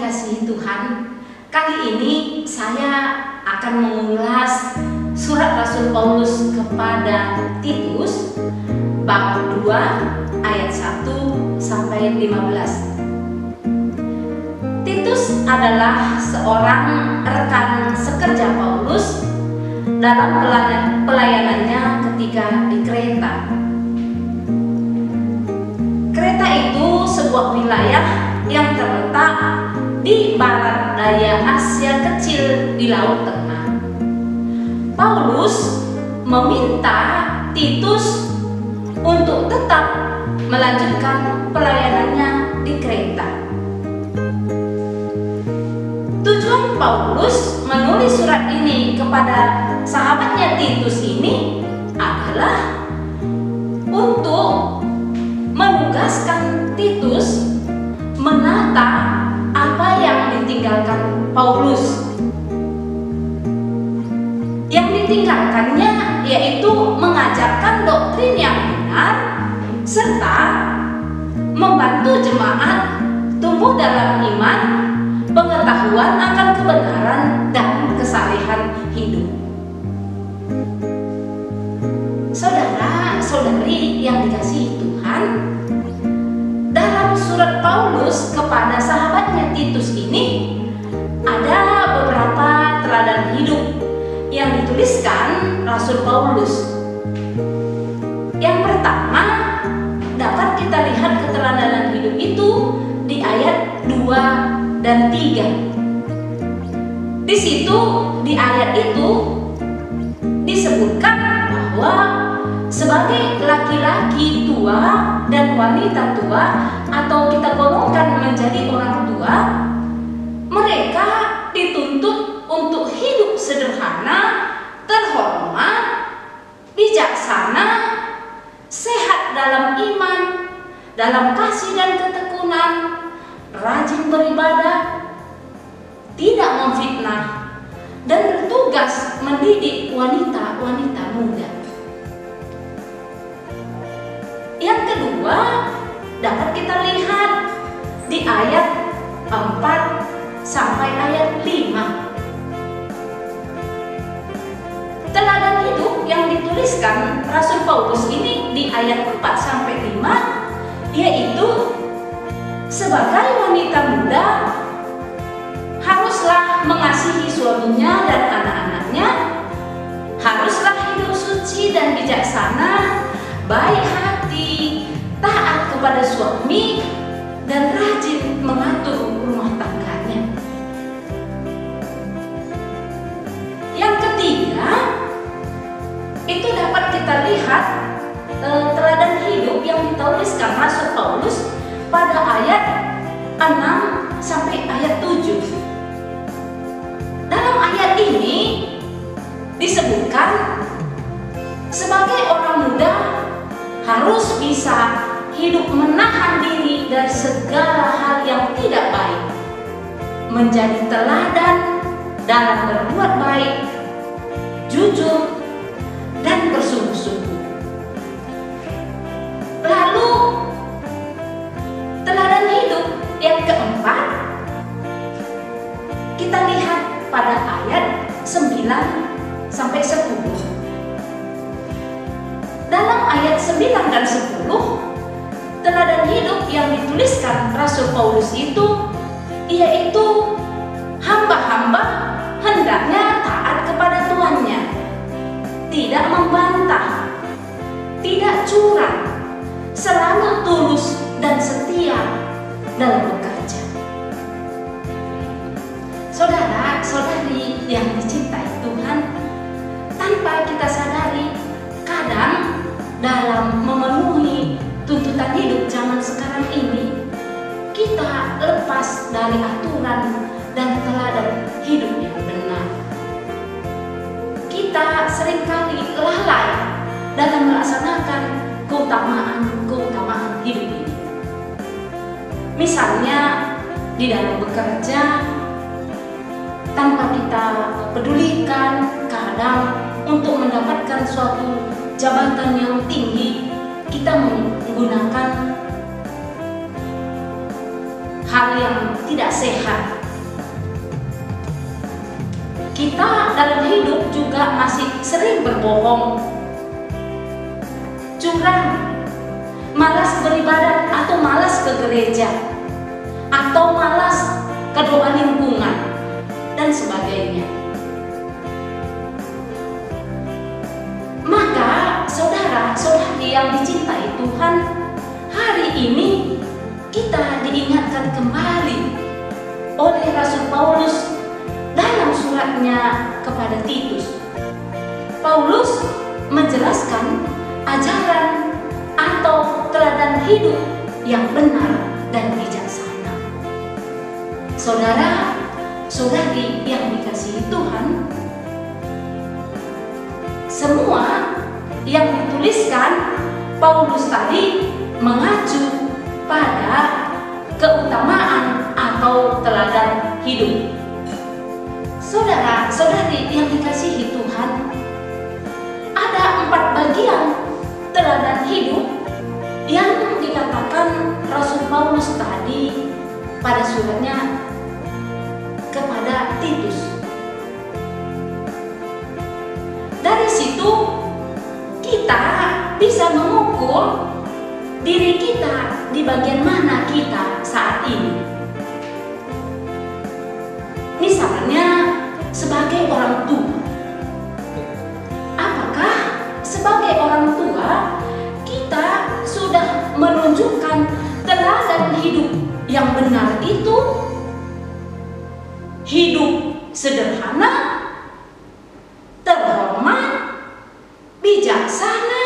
dikasihi Tuhan, kali ini saya akan mengulas surat Rasul Paulus kepada Titus bab 2 ayat 1 sampai 15. Titus adalah seorang rekan sekerja Paulus dalam pelayanannya ketika di Kreta. Kreta itu sebuah wilayah yang terletak di barat daya Asia Kecil di Laut Tengah. Paulus meminta Titus untuk tetap melanjutkan pelayanannya di Kreta. Tujuan Paulus menulis surat ini kepada sahabatnya Titus ini adalah untuk menugaskan Titus menata apa yang ditinggalkan Paulus. Yang ditinggalkannya yaitu mengajarkan doktrin yang benar serta membantu jemaat tumbuh dalam iman, pengetahuan akan kebenaran dan kesalehan hidup. Saudara-saudari yang dikasihi Tuhan, dalam surat Paulus kepada sahabatnya Titus ini ada beberapa teladan hidup yang dituliskan Rasul Paulus. Yang pertama, dapat kita lihat keteladanan hidup itu di ayat 2 dan 3. Di situ, di ayat itu disebutkan bahwa sebagai laki-laki tua dan wanita tua, atau kita golongkan menjadi orang tua, mereka dituntut untuk hidup sederhana, terhormat, bijaksana, sehat dalam iman, dalam kasih dan ketekunan, rajin beribadah, tidak memfitnah, dan bertugas mendidik wanita-wanita muda. Yang kedua, dapat kita lihat di ayat 4 sampai ayat 5. Teladan hidup yang dituliskan Rasul Paulus ini di ayat 4 sampai 5 yaitu sebagai wanita muda haruslah mengasihi suaminya dan anak-anaknya, haruslah hidup suci dan bijaksana, baik hati, taat kepada suami, dan rajin mengatur rumah tangganya. Yang ketiga, itu dapat kita lihat teladan hidup yang dituliskan Rasul Paulus pada ayat 6 sampai ayat 7. Dalam ayat ini disebutkan sebagai orang muda harus bisa hidup menahan diri dari segala hal yang tidak baik, menjadi teladan dalam berbuat baik, jujur, dan bersungguh-sungguh. Lalu teladan hidup yang keempat kita lihat pada ayat 9 sampai 10. Dalam ayat 9 dan 10, teladan hidup yang dituliskan Rasul Paulus itu yaitu hamba-hamba hendaknya taat kepada tuannya, tidak membantah, tidak curang, selalu tulus dan setia dalam bekerja. Saudara-saudari yang dicintai Tuhan, tanpa kita sadari, kadang dalam memenuhi tuntutan hidup zaman sekarang ini, kita lepas dari aturan dan teladan hidup yang benar. Kita seringkali lalai dalam melaksanakan keutamaan hidup ini. Misalnya di dalam bekerja, tanpa kita pedulikan, kadang untuk mendapatkan suatu jabatan yang tinggi, kita menggunakan hal yang tidak sehat kita dalam hidup juga masih sering berbohong, curang, malas beribadat atau malas ke gereja, atau malas ke doa lingkungan, dan sebagainya. Maka saudara-saudari yang dicintai Tuhan, hari ini kita diingatkan kembali oleh Rasul Paulus dalam suratnya kepada Titus. Paulus menjelaskan ajaran atau teladan hidup yang benar dan bijaksana. Saudara-saudari yang dikasihi Tuhan, semua yang dituliskan Paulus tadi mengacu pada keutamaan atau teladan hidup. Saudara-saudari yang dikasihi Tuhan, ada 4 bagian teladan hidup yang dikatakan Rasul Paulus tadi pada suratnya kepada Titus. Dari situ kita bisa mengukur diri kita di bagian mana kita saat ini. Misalnya sebagai orang tua. Apakah sebagai orang tua kita sudah menunjukkan teladan hidup yang benar itu? Hidup sederhana, terhormat, bijaksana,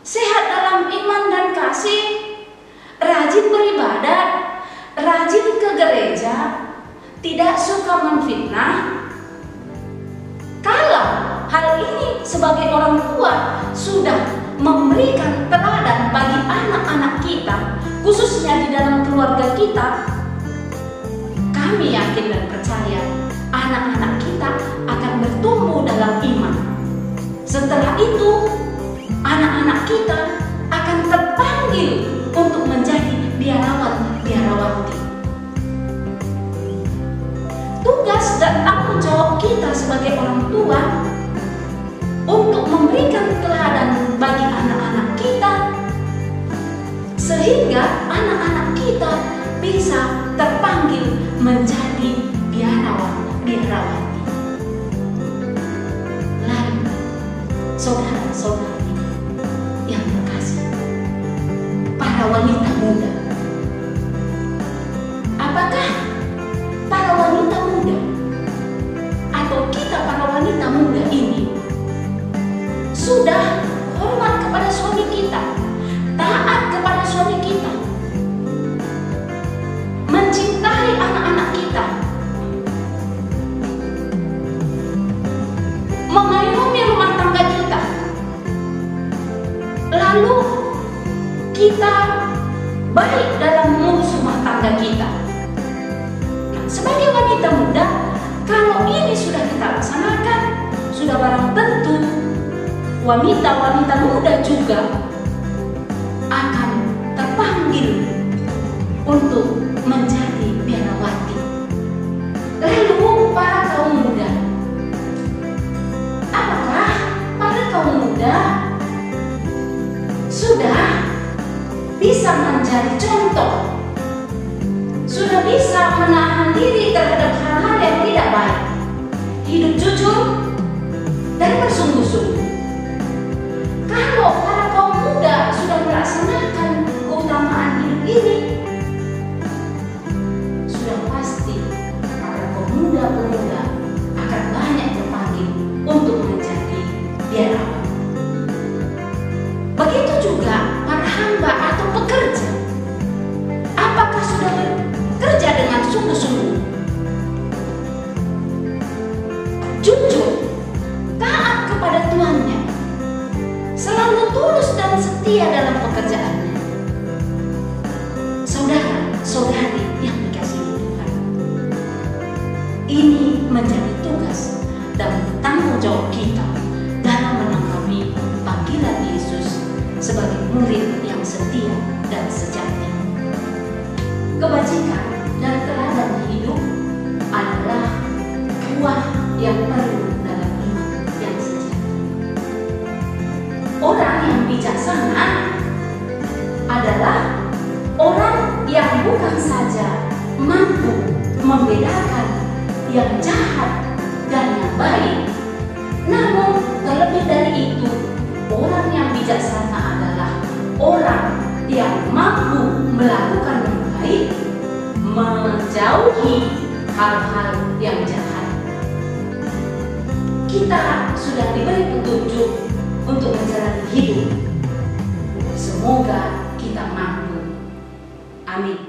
sehat dalam iman dan kasih, rajin beribadat, rajin ke gereja, tidak suka memfitnah. Kalau hal ini sebagai orang tua sudah memberikan teladan bagi anak-anak kita, khususnya di dalam keluarga kita, kami yakin dan percaya anak-anak kita akan bertumbuh dalam iman. Setelah itu, anak-anak kita akan terpanggil untuk menjadi biarawan-biarawati. Tugas dan tanggung jawab kita sebagai orang tua untuk memberikan teladan bagi anak-anak kita, sehingga anak-anak kita bisa terpanggil menjadi biarawan-biarawati. Lalu, saudara-saudari yang terkasih, para wanita muda, apakah para wanita muda atau kita para wanita muda ini sudah hormat kepada suami kita, taat kepada suami kita, mencintai anak-anak kita, mengayomi rumah tangga kita, lalu kita baik dalam mengurus rumah tangga kita? Sebagai wanita muda, kalau ini sudah kita laksanakan, sudah barang tentu wanita-wanita muda juga akan terpanggil untuk menjadi biarawati. Lalu para kaum muda, apakah para kaum muda sudah bisa menjadi contoh, sudah bisa menahan diri terhadap hal-hal yang tidak baik, hidup jujur dan bersungguh-sungguh? Kalau para kaum muda sudah melaksanakan keutamaan hidup ini, sudah pasti para kaum muda-pemuda akan banyak terpanggil untuk menjadi biarawan. Begitu juga para hamba atau pekerja, apakah sudah bekerja dengan sungguh-sungguh, jujur, taat kepada tuannya, selalu tulus dan setia dalam pekerjaannya? Saudara-saudari yang dikasihi Tuhan, ini menjadi tugas dan tanggung jawab kita dalam menanggapi panggilan Yesus sebagai murid yang setia dan sejati. Kebajikan dan teladan hidup adalah buah yang membedakan yang jahat dan yang baik. Namun terlebih dari itu, orang yang bijaksana adalah orang yang mampu melakukan yang baik, menjauhi hal-hal yang jahat. Kita sudah diberi petunjuk untuk menjalani hidup. Semoga kita mampu. Amin.